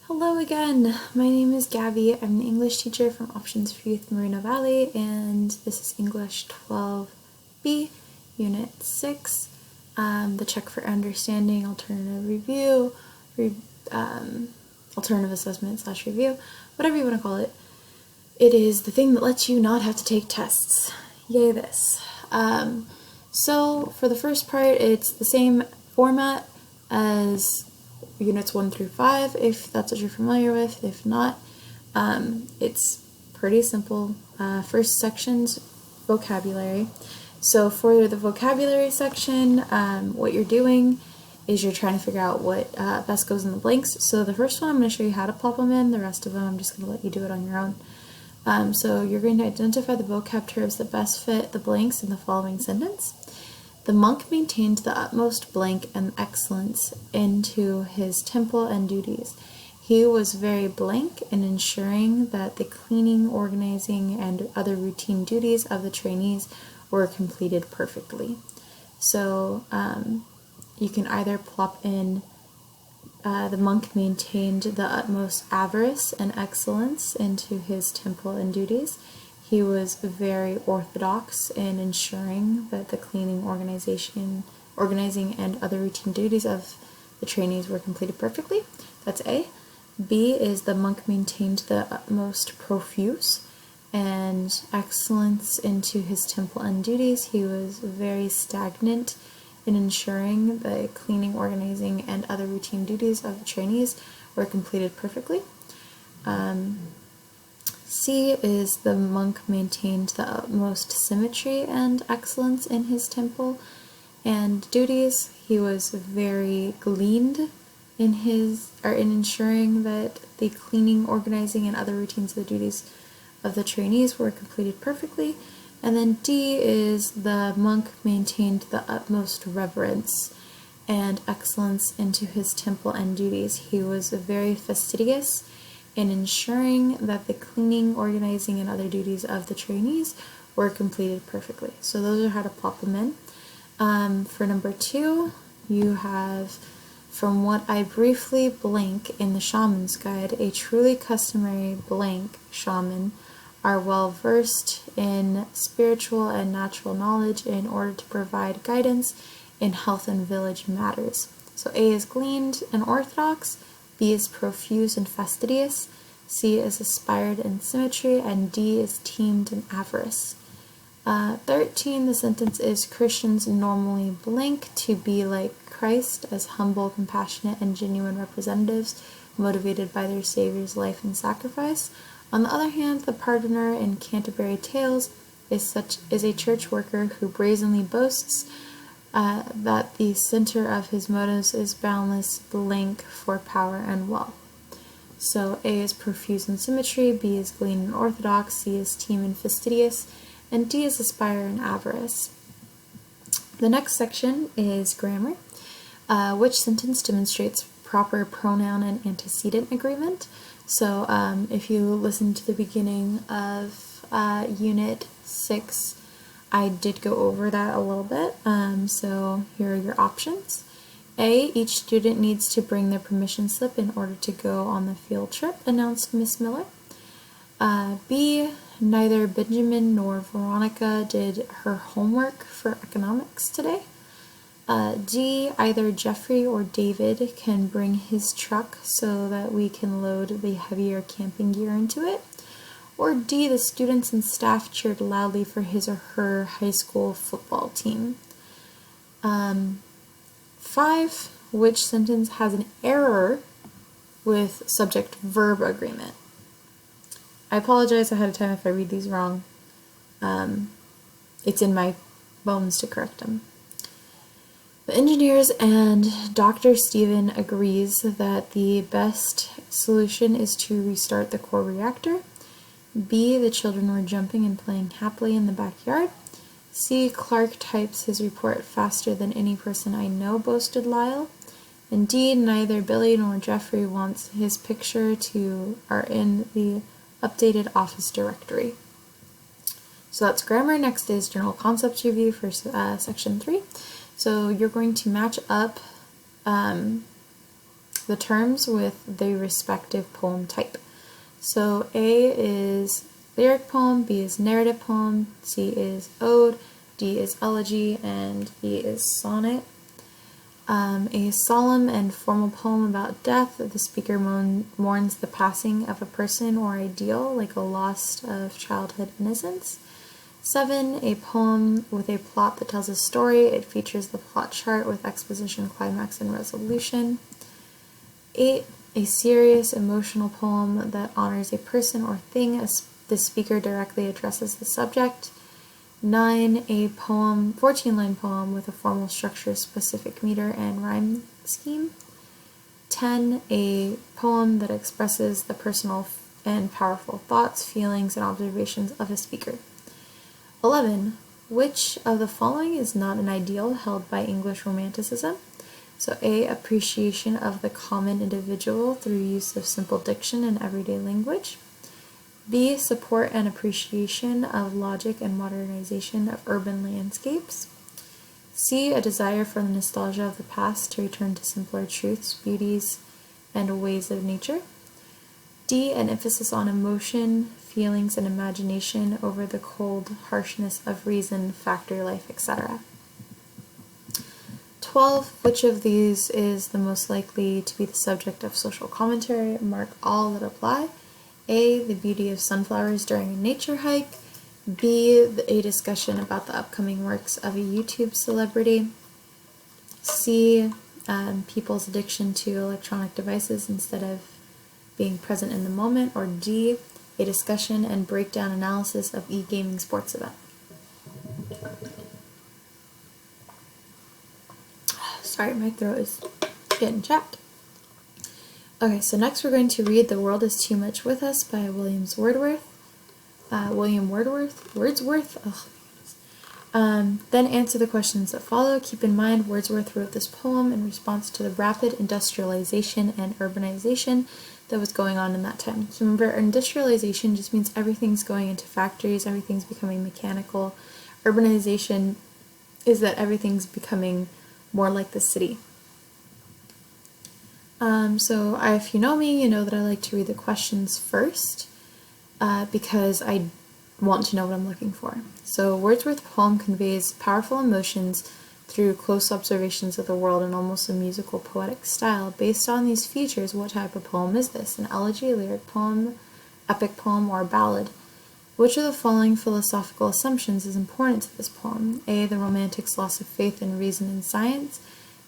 Hello again, my name is Gabby. I'm the English teacher from Options for Youth Moreno Valley, and this is English 12B, Unit 6, the Check for Understanding, Alternative Review, Alternative Assessment / Review, whatever you want to call it. It is the thing that lets you not have to take tests. Yay this. So for the first part, it's the same format as Units 1 through 5, if that's what you're familiar with. If not, it's pretty simple. First section's vocabulary. So for the vocabulary section, what you're doing is you're trying to figure out what best goes in the blanks. So the first one, I'm going to show you how to plop them in. The rest of them, I'm just going to let you do it on your own. So you're going to identify the vocab terms that best fit the blanks in the following sentence. The monk maintained the utmost blank and excellence into his temple and duties. He was very blank in ensuring that the cleaning, organizing, and other routine duties of the trainees were completed perfectly. So you can either plop in the monk maintained the utmost avarice and excellence into his temple and duties. He was very orthodox in ensuring that the cleaning, organizing, and other routine duties of the trainees were completed perfectly. That's A. B is the monk maintained the utmost profuse and excellence into his temple and duties. He was very stagnant in ensuring the cleaning, organizing, and other routine duties of the trainees were completed perfectly. C is the monk maintained the utmost symmetry and excellence in his temple and duties. He was very gleaned in ensuring that the cleaning, organizing, and other routines of the duties of the trainees were completed perfectly. And then D is the monk maintained the utmost reverence and excellence into his temple and duties. He was very fastidious in ensuring that the cleaning, organizing, and other duties of the trainees were completed perfectly. So those are how to plop them in. For number 2, you have, from what I briefly blank in the Shaman's Guide, a truly customary blank shaman are well versed in spiritual and natural knowledge in order to provide guidance in health and village matters. So A is gleaned and orthodox, B is profuse and fastidious, C is aspired in symmetry, and D is teamed in avarice. 13, the sentence is Christians normally blank to be like Christ as humble, compassionate, and genuine representatives motivated by their Savior's life and sacrifice. On the other hand, the pardoner in Canterbury Tales is a church worker who brazenly boasts that the center of his motives is boundless blank for power and wealth. So A is profuse in symmetry, B is glean and orthodox, C is team and fastidious, and D is aspire and avarice. The next section is grammar. Which sentence demonstrates proper pronoun and antecedent agreement? So if you listen to the beginning of Unit 6, I did go over that a little bit, so here are your options. A, each student needs to bring their permission slip in order to go on the field trip, announced Miss Miller. B, neither Benjamin nor Veronica did her homework for economics today. D, either Jeffrey or David can bring his truck so that we can load the heavier camping gear into it. Or D, the students and staff cheered loudly for his or her high school football team. 5, which sentence has an error with subject-verb agreement? I apologize ahead of time if I read these wrong. It's in my bones to correct them. The engineers and Dr. Stephen agrees that the best solution is to restart the core reactor. B, the children were jumping and playing happily in the backyard. C, Clark types his report faster than any person I know, boasted Lyle. And D, neither Billy nor Jeffrey wants his picture are in the updated office directory. So that's grammar. Next is general concepts review for section 3. So you're going to match up the terms with the respective poem type. So A is lyric poem, B is narrative poem, C is ode, D is elegy, and E is sonnet. A solemn and formal poem about death. The speaker mourns the passing of a person or ideal, like a loss of childhood innocence. 7, a poem with a plot that tells a story. It features the plot chart with exposition, climax, and resolution. 8, a serious, emotional poem that honors a person or thing as the speaker directly addresses the subject. 9, a poem, 14-line poem with a formal structure, specific meter, and rhyme scheme. 10, a poem that expresses the personal and powerful thoughts, feelings, and observations of a speaker. 11, which of the following is not an ideal held by English Romanticism? So A, appreciation of the common individual through use of simple diction and everyday language. B, support and appreciation of logic and modernization of urban landscapes. C, a desire for the nostalgia of the past to return to simpler truths, beauties, and ways of nature. D, an emphasis on emotion, feelings, and imagination over the cold harshness of reason, factory life, etc. 12, which of these is the most likely to be the subject of social commentary? Mark all that apply. A, the beauty of sunflowers during a nature hike. B, a discussion about the upcoming works of a YouTube celebrity. C, people's addiction to electronic devices instead of being present in the moment. Or D, a discussion and breakdown analysis of e-gaming sports event. Sorry, my throat is getting chapped. Okay, so next we're going to read The World is Too Much With Us by William Wordsworth. Then answer the questions that follow. Keep in mind, Wordsworth wrote this poem in response to the rapid industrialization and urbanization that was going on in that time. So remember, industrialization just means everything's going into factories, everything's becoming mechanical. Urbanization is that everything's becoming more like the city. So if you know me, you know that I like to read the questions first because I want to know what I'm looking for. So Wordsworth's poem conveys powerful emotions through close observations of the world in almost a musical poetic style. Based on these features, what type of poem is this? An elegy, a lyric poem, epic poem, or a ballad? Which of the following philosophical assumptions is important to this poem? A, the romantic's loss of faith in reason and science.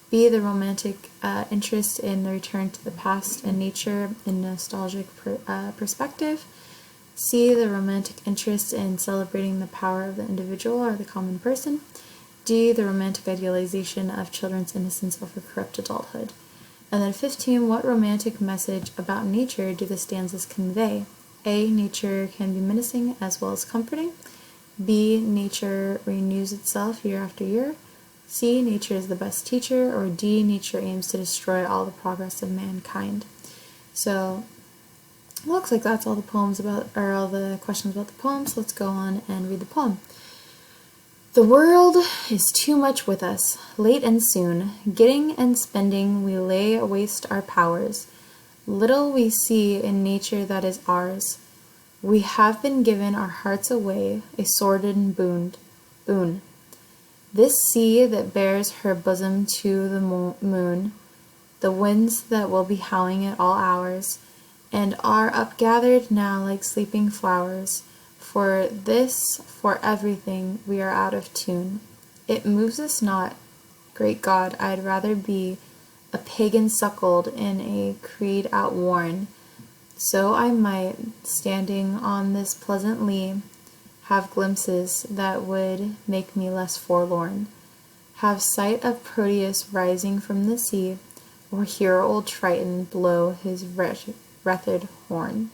B, the romantic interest in the return to the past and nature in nostalgic perspective. C, the romantic interest in celebrating the power of the individual or the common person. D, the romantic idealization of children's innocence over corrupt adulthood. And then 15, what romantic message about nature do the stanzas convey? A, nature can be menacing as well as comforting. B, nature renews itself year after year. C, nature is the best teacher. Or D, nature aims to destroy all the progress of mankind. So it looks like that's all the poems about, or all the questions about the poem. So let's go on and read the poem. The world is too much with us, late and soon. Getting and spending, we lay waste our powers. Little we see in nature that is ours. We have been given our hearts away, a sordid boon. This sea that bears her bosom to the moon, the winds that will be howling at all hours, and are upgathered now like sleeping flowers. For this, for everything, we are out of tune. It moves us not, great God, I'd rather be a pagan suckled in a creed outworn, so I might, standing on this pleasant lea, have glimpses that would make me less forlorn, have sight of Proteus rising from the sea, or hear old Triton blow his wreathed horn.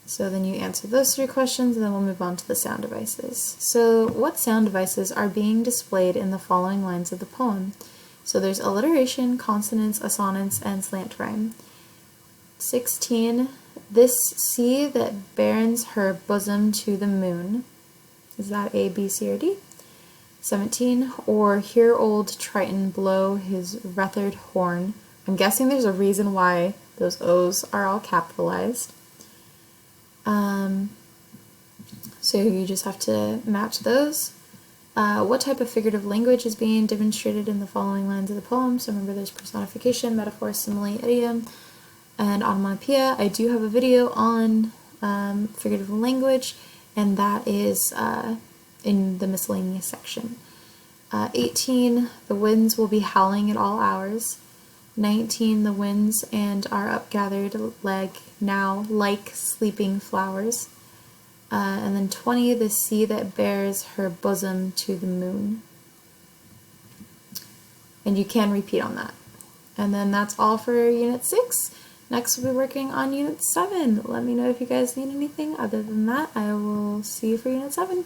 So then you answer those 3 questions, and then we'll move on to the sound devices. So what sound devices are being displayed in the following lines of the poem? So there's alliteration, consonants, assonance, and slant rhyme. 16, this sea that bears her bosom to the moon. Is that A, B, C, or D? 17, or hear old Triton blow his wreathed horn. I'm guessing there's a reason why those O's are all capitalized. So you just have to match those. What type of figurative language is being demonstrated in the following lines of the poem? So remember there's personification, metaphor, simile, idiom, and onomatopoeia. I do have a video on figurative language, and that is in the miscellaneous section. 18, the winds will be howling at all hours. 19, the winds and our upgathered leg now like sleeping flowers. And then 20, the sea that bears her bosom to the moon. And you can repeat on that. And then that's all for Unit 6. Next we'll be working on Unit 7. Let me know if you guys need anything. Other than that, I will see you for Unit 7.